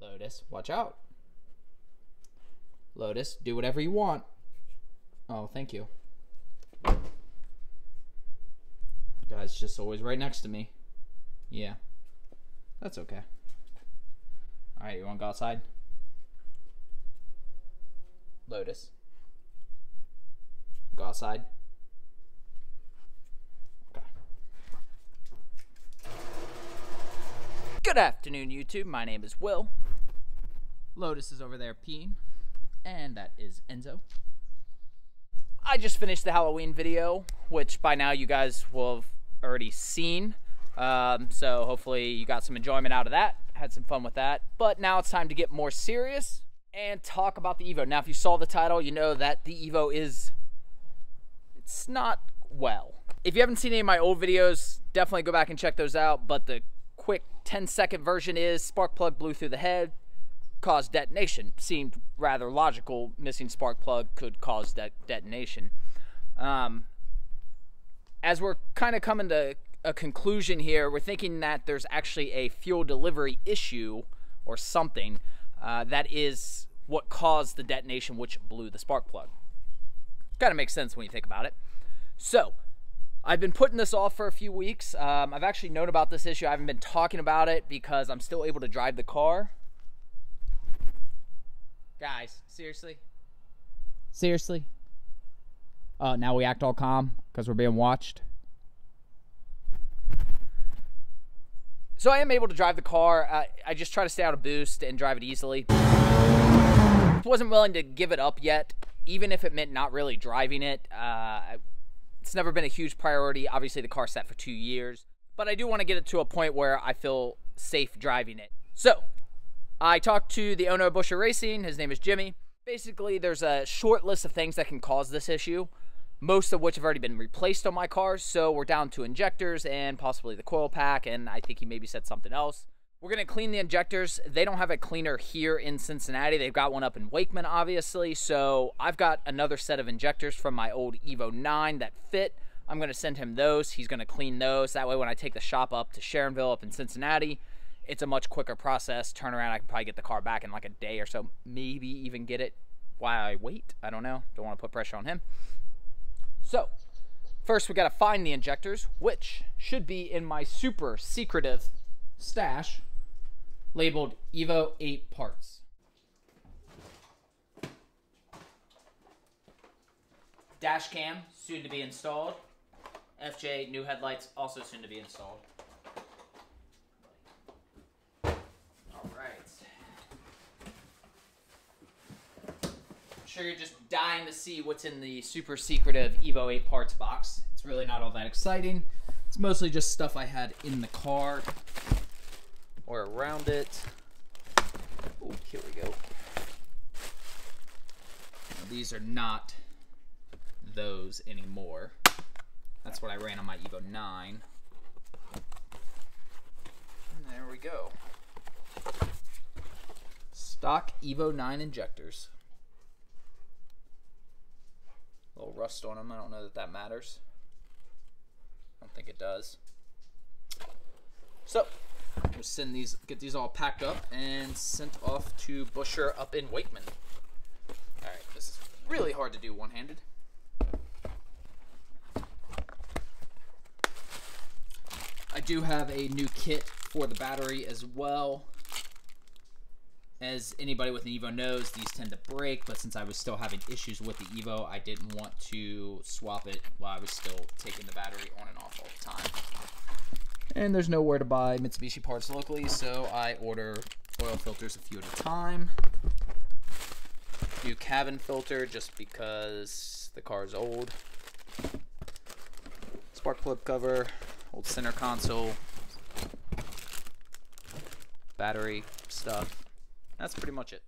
Lotus, watch out. Lotus, do whatever you want. Oh, thank you. Guy's just always right next to me. Yeah, that's okay. All right, you want to go outside? Lotus. Go outside. Okay. Good afternoon, YouTube. My name is Will. Lotus is over there peeing. And that is Enzo. I just finished the Halloween video, which by now you guys will have already seen. So hopefully you got some enjoyment out of that. Had some fun with that. But now it's time to get more serious and talk about the Evo. Now, if you saw the title, you know that the Evo it's not well. If you haven't seen any of my old videos, definitely go back and check those out. But the quick 10-second version is spark plug blew through the head, caused detonation. Seemed rather logical. Missing spark plug could cause detonation. As we're kind of coming to a conclusion here, we're thinking that there's actually a fuel delivery issue or something that is what caused the detonation, which blew the spark plug. Kind of makes sense when you think about it. So I've been putting this off for a few weeks. I've actually known about this issue. I haven't been talking about it because I'm still able to drive the car. Guys, seriously? Seriously? Now we act all calm because we're being watched. So I am able to drive the car. I just try to stay out of boost and drive it easily. Wasn't willing to give it up yet, even if it meant not really driving it. It's never been a huge priority. Obviously, the car's sat for 2 years. But I do want to get it to a point where I feel safe driving it. So I talked to the owner of Buschur Racing. His name is Jimmy. Basically, there's a short list of things that can cause this issue, most of which have already been replaced on my car. So we're down to injectors and possibly the coil pack, and I think he maybe said something else. We're going to clean the injectors. They don't have a cleaner here in Cincinnati. They've got one up in Wakeman, obviously. So I've got another set of injectors from my old Evo IX that fit. I'm going to send him those. He's going to clean those. That way when I take the shop up to Sharonville up in Cincinnati, it's a much quicker process. Turn around, I can probably get the car back in like a day or so. Maybe even get it while I wait. I don't know. Don't want to put pressure on him. So, first we got to find the injectors, which should be in my super secretive stash labeled Evo VIII parts. Dash cam, soon to be installed. FJ, new headlights, also soon to be installed. I'm sure you're just dying to see what's in the super secretive Evo VIII parts box. It's really not all that exciting. It's mostly just stuff I had in the car or around it. Oh, here we go. Now, these are not those anymore. That's what I ran on my Evo IX. And there we go. Stock Evo IX injectors. A little rust on them. I don't know that that matters. I don't think it does. So, we'll send these, get these all packed up and sent off to Buschur up in Wakeman. Alright, this is really hard to do one-handed. I do have a new kit for the battery as well. As anybody with an Evo knows, these tend to break, but since I was still having issues with the Evo, I didn't want to swap it while I was still taking the battery on and off all the time. And there's nowhere to buy Mitsubishi parts locally, so I order oil filters a few at a time. New cabin filter just because the car is old. Spark plug cover, old center console, battery stuff. That's pretty much it.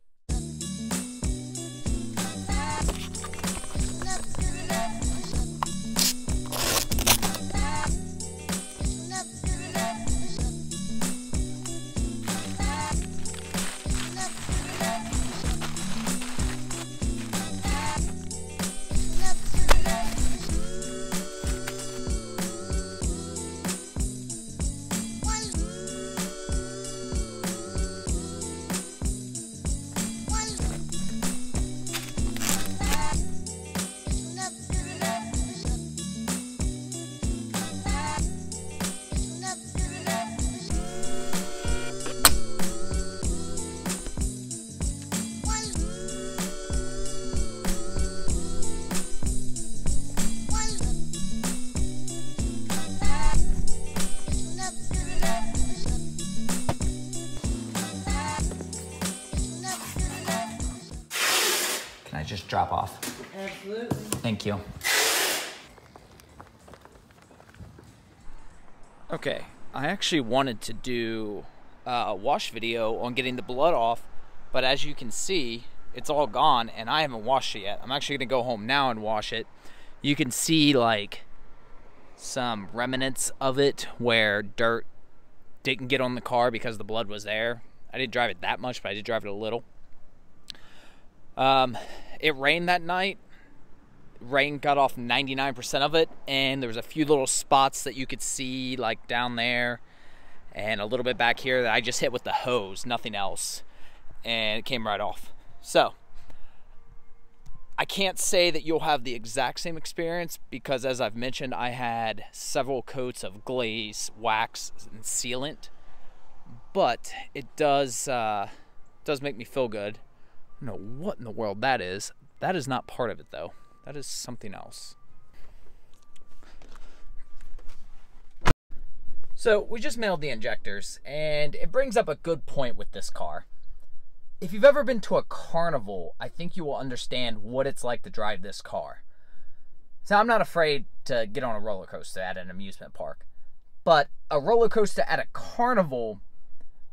I just drop off? Absolutely. Thank you. Okay, I actually wanted to do a wash video on getting the blood off, but as you can see, it's all gone and I haven't washed it yet. I'm actually gonna go home now and wash it. You can see like some remnants of it where dirt didn't get on the car because the blood was there. I didn't drive it that much, but I did drive it a little. It rained that night. Rain got off 99% of it, and there was a few little spots that you could see like down there and a little bit back here that I just hit with the hose, nothing else, and it came right off. So I can't say that you'll have the exact same experience because, as I've mentioned, I had several coats of glaze, wax, and sealant, but it does make me feel good. I don't know what in the world that is. That is not part of it though. That is something else. So we just mailed the injectors, and it brings up a good point with this car. If you've ever been to a carnival, I think you will understand what it's like to drive this car. So I'm not afraid to get on a roller coaster at an amusement park, but a roller coaster at a carnival,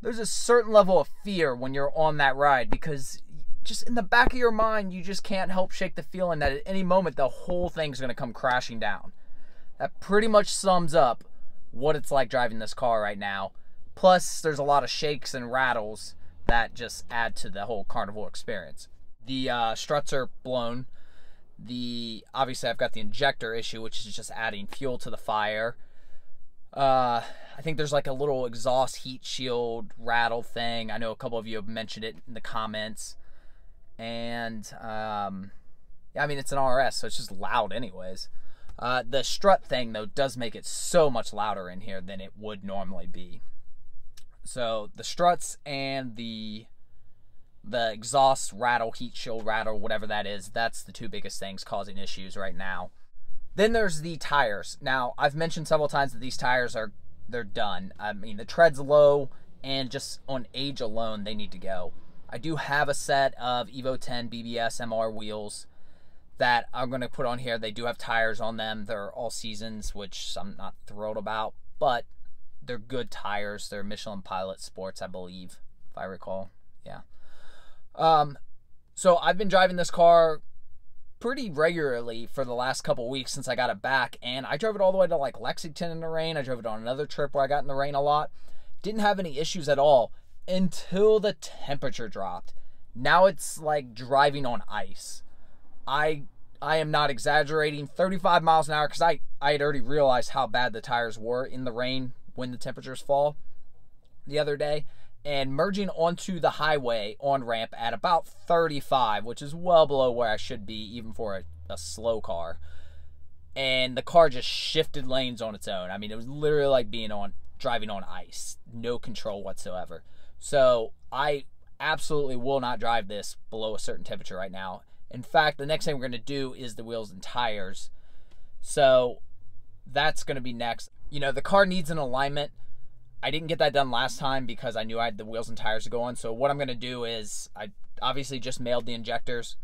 there's a certain level of fear when you're on that ride because just in the back of your mind, you just can't help shake the feeling that at any moment the whole thing's going to come crashing down. That pretty much sums up what it's like driving this car right now. Plus, there's a lot of shakes and rattles that just add to the whole carnival experience. The struts are blown. Obviously, I've got the injector issue, which is just adding fuel to the fire. I think there's like a little exhaust heat shield rattle thing. I know a couple of you have mentioned it in the comments. And, yeah, I mean, it's an RS, so it's just loud anyways. The strut thing, though, does make it so much louder in here than it would normally be. So the struts and the exhaust rattle, heat shield rattle, whatever that is, that's the two biggest things causing issues right now. Then there's the tires. Now, I've mentioned several times that these tires they're done. I mean, the tread's low, and just on age alone, they need to go. I do have a set of Evo X BBS MR wheels that I'm going to put on here. They do have tires on them. They're all seasons, which I'm not thrilled about, but they're good tires. They're Michelin Pilot Sports, I believe, if I recall. Yeah. So I've been driving this car pretty regularly for the last couple weeks since I got it back, and I drove it all the way to like Lexington in the rain. I drove it on another trip where I got in the rain a lot. Didn't have any issues at all until the temperature dropped. Now it's like driving on ice. I am not exaggerating. 35 miles an hour, because I had already realized how bad the tires were in the rain when the temperatures fall the other day, and merging onto the highway on ramp at about 35, which is well below where I should be even for a slow car, and the car just shifted lanes on its own. I mean, it was literally like driving on ice. No control whatsoever. So I absolutely will not drive this below a certain temperature right now. In fact, the next thing we're going to do is the wheels and tires. So that's going to be next. You know, the car needs an alignment. I didn't get that done last time because I knew I had the wheels and tires to go on. So what I'm going to do is I obviously just mailed the injectors.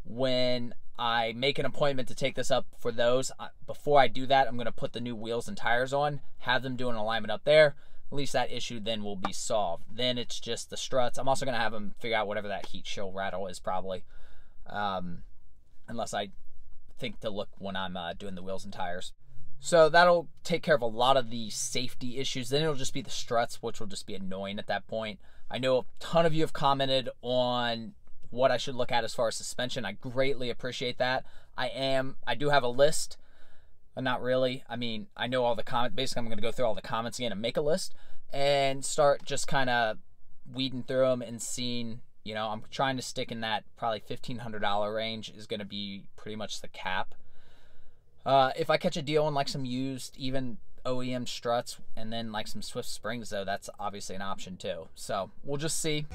When I make an appointment to take this up for those, before I do that, I'm going to put the new wheels and tires on, have them do an alignment up there. At least that issue then will be solved. Then it's just the struts. I'm also going to have them figure out whatever that heat shield rattle is probably. Unless I think to look when I'm doing the wheels and tires. So that'll take care of a lot of the safety issues. Then it'll just be the struts, which will just be annoying at that point. I know a ton of you have commented on what I should look at as far as suspension. I greatly appreciate that. I do have a list. Not really. I mean, I know all the comments. Basically, I'm going to go through all the comments again and make a list and start just kind of weeding through them and seeing, you know, I'm trying to stick in that probably $1,500 range is going to be pretty much the cap. If I catch a deal on like some used, even OEM struts and then like some Swift springs, though, that's obviously an option too. So we'll just see.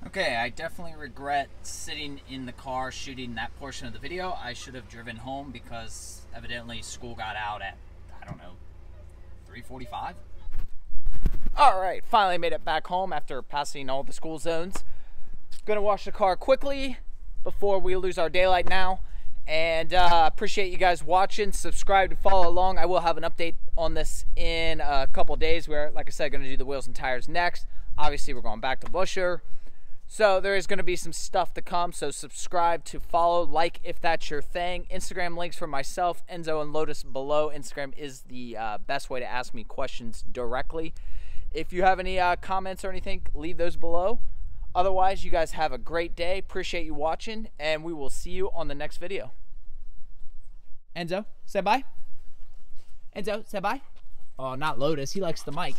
Okay, I definitely regret sitting in the car shooting that portion of the video. I should have driven home because evidently school got out at, I don't know, 3:45? All right, finally made it back home after passing all the school zones. Gonna wash the car quickly, before we lose our daylight now. And appreciate you guys watching. Subscribe to follow along. I will have an update on this in a couple days where, like I said, going to do the wheels and tires next. Obviously, we're going back to Buschur. So there is going to be some stuff to come. So subscribe to follow, like if that's your thing. Instagram links for myself, Enzo, and Lotus below. Instagram is the best way to ask me questions directly. If you have any comments or anything, leave those below. Otherwise, you guys have a great day. Appreciate you watching, and we will see you on the next video. Enzo, say bye. Enzo, say bye. Oh, not Lotus. He likes the mic.